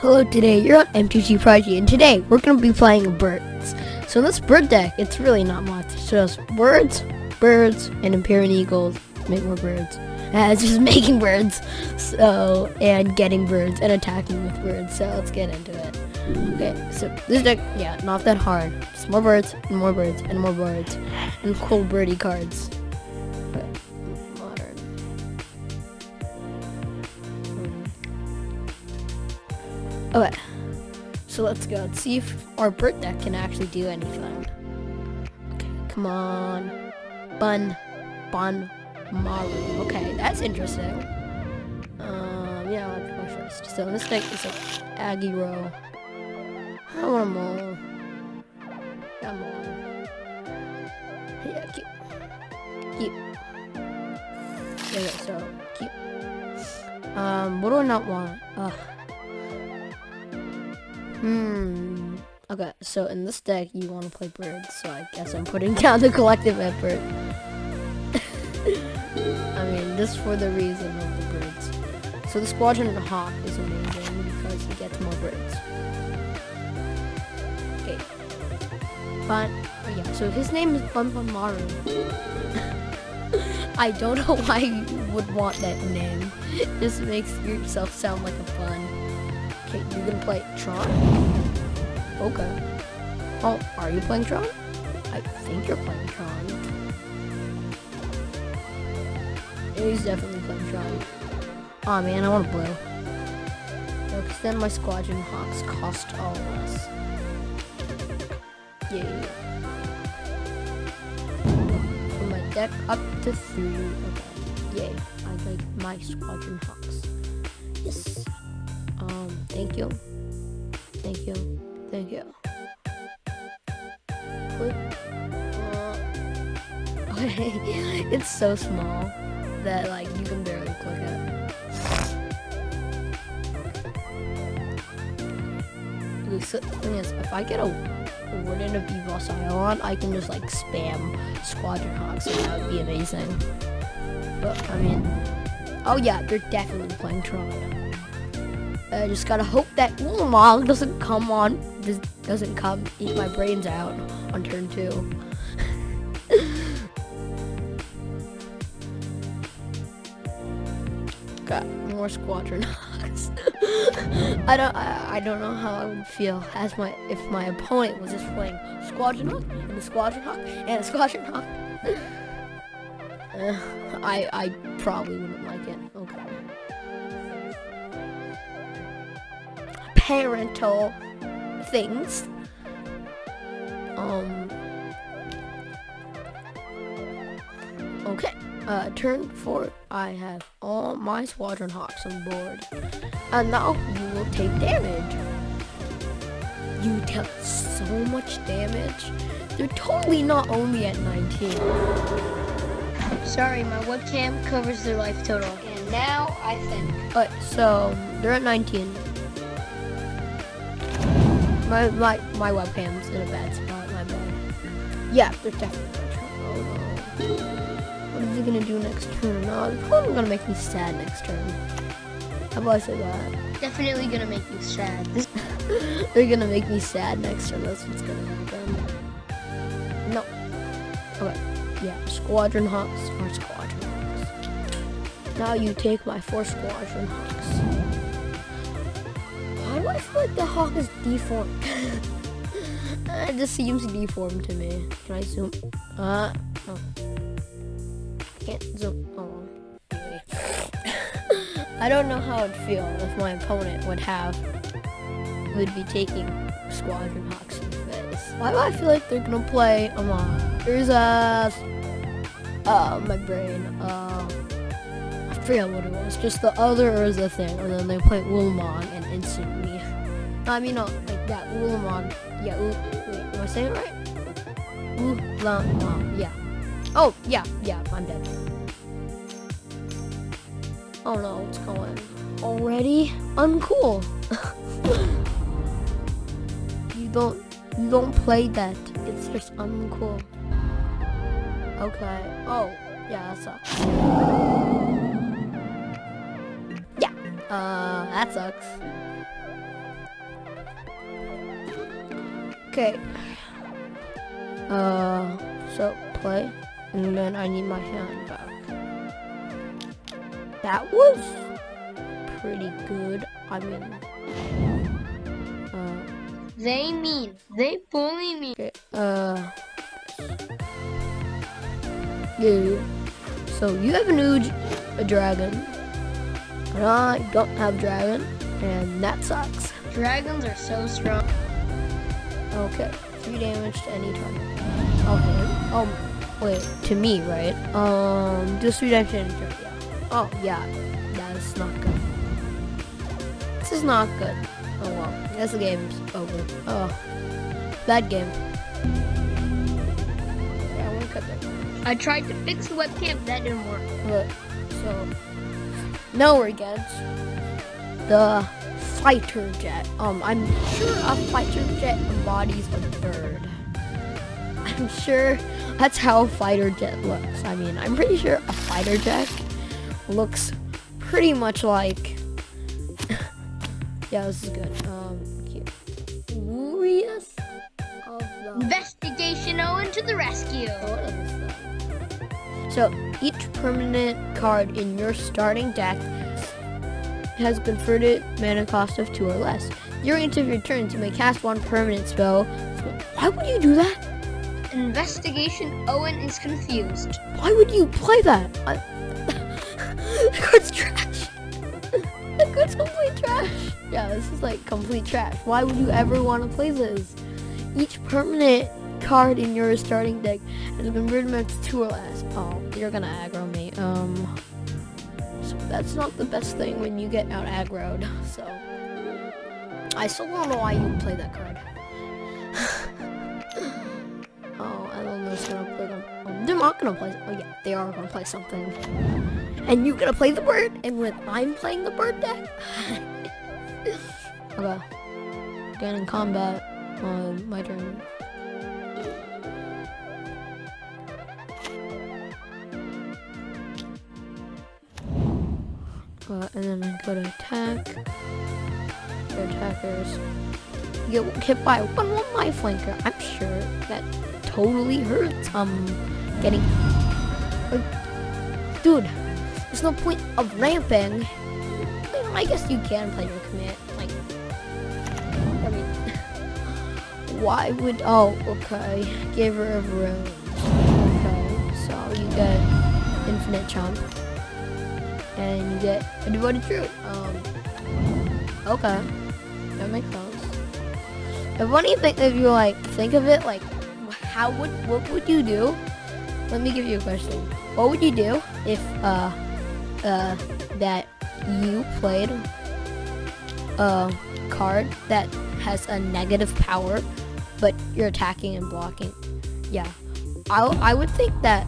Hello, today you're on MTG Prodigy, and today we're going to be playing birds. So in this bird deck, it's really not much. It's just birds, and Imperial Eagles, make more birds. It's just making birds, and getting birds, and attacking with birds. So let's get into it. Okay, so this deck, yeah, not that hard. Just more birds, and more birds, and more birds, and cool birdie cards. Okay, modern. Okay, so let's go. Let's see if our bird deck can actually do anything. Okay, come on. Bon Maru. Okay, that's interesting. Yeah, let's go first. So this deck is like Aggro. I want a mole. Yeah, mole. Yeah, cute. Okay, so cute. What do I not want? Okay, so in this deck you want to play birds, so I guess I'm putting down the collective effort. I mean, just for the reason of the birds. So the Squadron Hawk is amazing because he gets more birds. Okay. So his name is Bun Maru. I don't know why you would want that name. It just makes yourself sound like a bun. Okay, you're gonna play Tron? Okay. Oh, are you playing Tron? I think you're playing Tron. Yeah, he's definitely playing Tron. Aw, man, I want blue. No, because then my Squadron Hawks cost all less. Yeah. From my deck up to 3. Okay. Yay. I like my Squadron Hawks. Yes. Thank you. Click. Okay, it's so small that like you can barely click it. Okay, so the thing is, if I get a Warden of Evil Scion, I can just like spam Squadron Hawks, and that would be amazing. But I mean, oh yeah, they're definitely playing Tron. I just gotta hope that Ulamog doesn't come eat my brains out on turn 2. Got more Squadron Hawks. I don't know how I would feel if my opponent was just playing Squadron Hawk and a Squadron Hawk and a Squadron Hawk. I probably wouldn't like it. Okay. Parental things. Okay. Turn 4. I have all my Squadron Hawks on board. And now you will take damage. You dealt so much damage. They're totally not only at 19. Sorry, my webcam covers their life total. And now I think. Alright, so they're at 19. My webcam's in a bad spot, my bad. Yeah, they're definitely oh no. What is he gonna do next turn? No, they're probably gonna make me sad next turn. How about I say that? Definitely gonna make you sad. They're gonna make me sad next turn, that's what's gonna happen. No. Okay, yeah, Squadron Hawks are Squadron Hawks. Now you take my 4 Squadron Hawks. Why do I feel like the hawk is deformed? It just seems deformed to me. Can I zoom? Oh. Can't zoom. Oh. Anyway. I don't know how it'd feel if my opponent would be taking Squadron Hawks in the face. Why do I feel like they're gonna play There's my brain. I forget what it was. Just the other Urza thing, and then they play Ulamog and instant me. I mean, no, like that Ulamog. Yeah, wait, am I saying it right? Ulamog. Yeah. Oh, yeah, I'm dead. Oh no, what's going on? Already? Uncool. You don't play that. It's just uncool. Okay. Oh, yeah, that sucks. Yeah. That sucks. Okay. So play, and then I need my hand back. That was pretty good. I mean, They bully me. okay, yeah. So you have a dragon, and I don't have dragon, and that sucks. Dragons are so strong. Okay, 3 damage to any target. Okay. Wait, to me, right? Just 3 damage to any target. Yeah. Oh, yeah. That's not good. This is not good. Oh well. I guess the game's over. Oh, bad game. Yeah, I want to cut that. I tried to fix the webcam, that didn't work. But so now we're against the fighter jet. I'm sure a fighter jet embodies a bird. I'm sure that's how a fighter jet looks. I mean, I'm pretty sure a fighter jet looks pretty much like. Yeah, this is good. Curious of the Investigation Owen to the rescue. what is this thing? So each permanent card in your starting deck has converted mana cost of 2 or less. During each of your turns, you may cast 1 permanent spell. Why would you do that? Investigation Owen is confused. Why would you play that? The card's trash. The card's complete trash. Yeah, this is like complete trash. Why would you ever want to play this? Each permanent card in your starting deck has been converted to 2 or less. Oh, you're gonna aggro me. So that's not the best thing when you get out aggroed. So I still don't know why you would play that card. Oh, and then they're gonna play them. They're not gonna play. Oh yeah, they are gonna play something. And you're gonna play the bird. And when I'm playing the bird deck. Okay. Again in combat. My turn. And then I go to attack. The attackers get hit by one lifelinker. I'm sure that totally hurts. Getting. Dude, there's no point of ramping. I guess you can play your command. Like, I mean, why would? Oh, okay. Give her a room. Okay, so you get infinite chump. And you get a devoted troop. Okay, that makes sense. The funny thing, if you like think of it, like, what would you do? Let me give you a question. What would you do if that you played a card that has a negative power, but you're attacking and blocking? Yeah, I would think that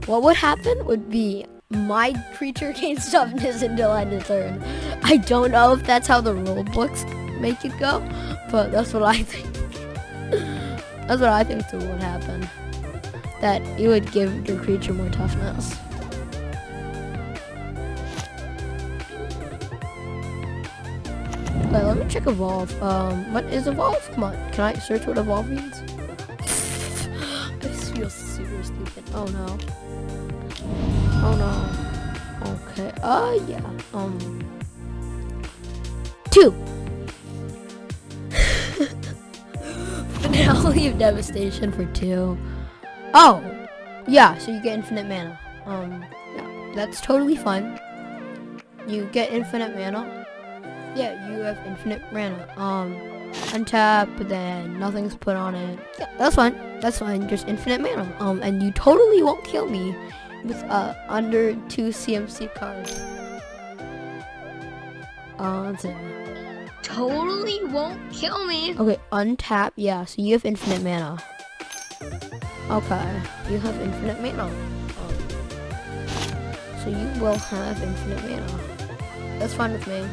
what would happen would be my creature gains toughness until end of turn. I don't know if that's how the rule books make it go, but that's what I think. That's what I think would happen. That you would give your creature more toughness. Okay, let me check evolve. What is evolve? Come on, can I search what evolve means? I just feel super stupid. Oh no. Oh no. Okay. Yeah. 2. Finale of Devastation for 2. Oh. Yeah. So you get infinite mana. Yeah. That's totally fine. You get infinite mana. Yeah. You have infinite mana. Untap. Then nothing's put on it. Yeah. That's fine. That's fine. Just infinite mana. And you totally won't kill me with under 2 CMC cards. That's it. Totally won't kill me. Okay, untap. Yeah, so you have infinite mana. Okay, you have infinite mana. So you will have infinite mana. That's fine with me.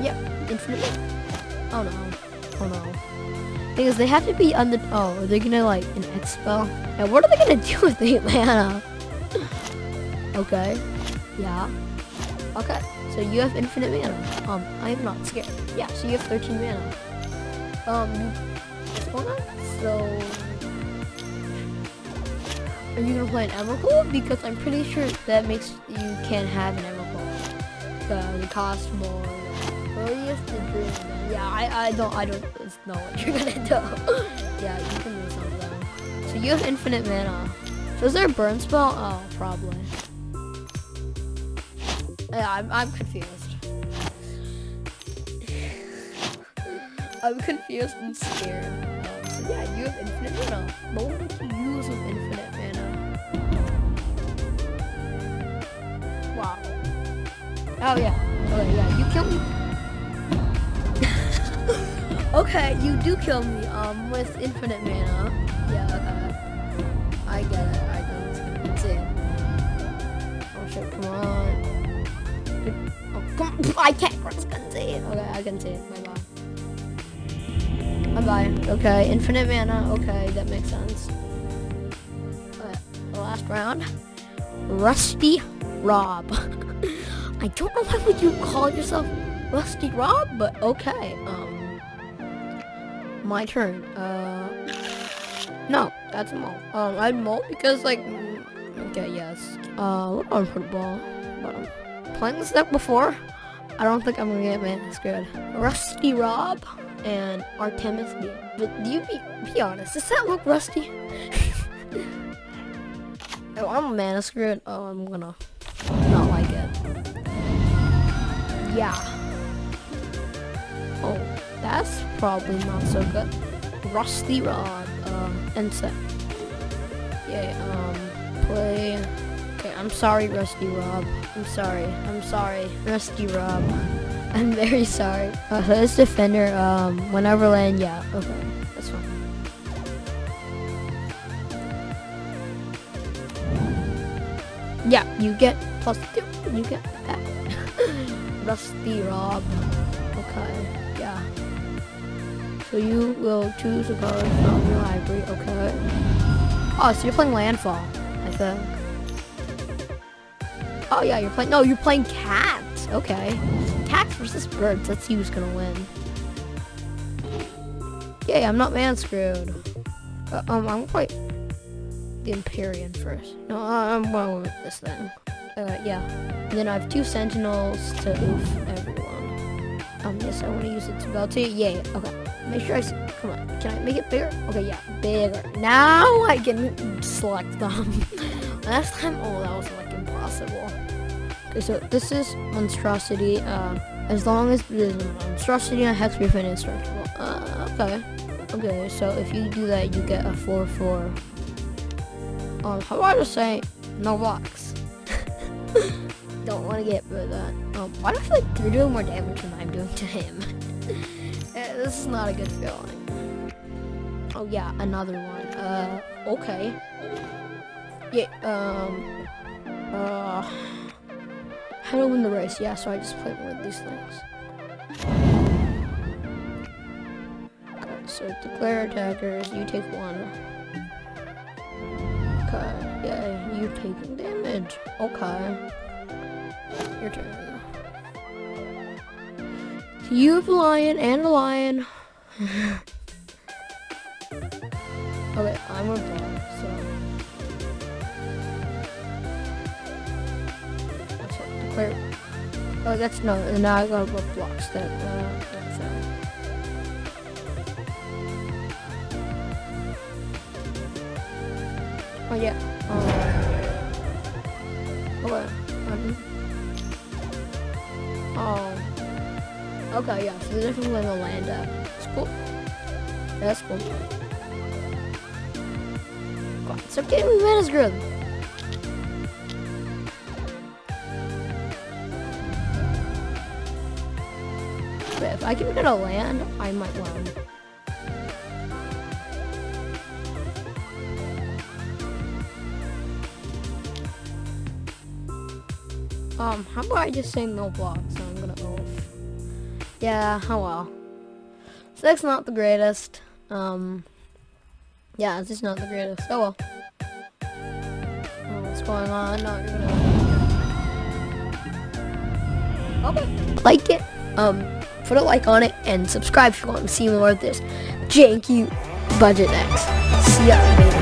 Yep, infinite mana. Oh no. Oh no. Because they have to be on the. Oh, are they gonna like an X spell? And what are they gonna do with 8 mana? Okay. Yeah. Okay, so you have infinite mana. I am not scared. Yeah, so you have 13 mana. Hold on. So, are you gonna play an Emrakul? Because I'm pretty sure that makes you can't have an Emrakul. Because it costs more. Earliest the dream. Man. Yeah, I don't know what you're gonna do. Yeah, you can do something. So you have infinite mana. So is there a burn spell? Oh, probably. Yeah, I'm confused. I'm confused and scared. So yeah, you have infinite mana. But what would you use with infinite mana? Wow. Oh yeah. Okay, yeah, you kill me. Okay, you do kill me. With infinite mana. Yeah, okay. I get it. I know it's gonna be insane. Oh shit! Come on. Oh, come on. I can't cross concede. Okay, I can see it. Bye bye. Okay, infinite mana. Okay, that makes sense. The last round. Rusty Rob. I don't know why would you call yourself Rusty Rob, but okay. My turn. No, that's a mole. I'd mole because like. Okay, yes. What on football? Playing this deck before. I don't think I'm gonna get mana screwed. Rusty Rob and Artemis B. But do you be honest? Does that look rusty? Oh, I'm mana screwed. Oh, I'm gonna not like it. Yeah. Oh, that's probably not so good. Rusty Rob. And set. Yeah. Play. Okay, I'm sorry, Rusty Rob. I'm sorry, Rusty Rob. I'm very sorry. His defender, Wonderland, yeah, okay, that's fine. Yeah, you get +2, you get that. Rusty Rob. Okay, yeah. So you will choose a card from your library, okay. Oh, so you're playing Landfall, I think. Oh yeah, you're playing cats. Okay. Cats versus birds. Let's see who's gonna win. Yay, I'm not man screwed. I'm gonna play the Empyrean first. No, I'm going with this thing. Yeah. And then I have 2 sentinels to oof everyone. Yes, I want to use it to go to. Yay. Okay. Make sure I see. Come on. Can I make it bigger? Okay, yeah, bigger. Now I can select them. Last time, oh, that was like impossible. Okay, so this is monstrosity. As long as there's a monstrosity and a hex griffin instructable. Okay. Okay, so if you do that, you get a 4/4. How about I just say no box? Don't want to get rid of that. Why do I feel like you're doing more damage than I'm doing to him? This is not a good feeling. Oh yeah, another one. Okay. Yeah. How to win the race? Yeah, so I just played one of these things. Okay, so declare attackers. You take 1. Okay. Yeah, you taking damage. Okay. Your turn. You have a lion and a lion. Okay, I'm a dog, so. Declare. Oh, that's no. Now I gotta go blocks that. That's Oh yeah. Okay. Oh. Okay, yeah. So they're definitely gonna land up. It's cool. That's cool. God, it's okay. We man is good. But if I can get a land, I might win. How about I just say no blocks? So I'm gonna off. Yeah, oh well. So that's not the greatest. Yeah, it's just not the greatest. Oh well. Oh, what's going on? No, you're gonna. like it, put a like on it, and subscribe if you want to see more of this janky Budget X. See ya later.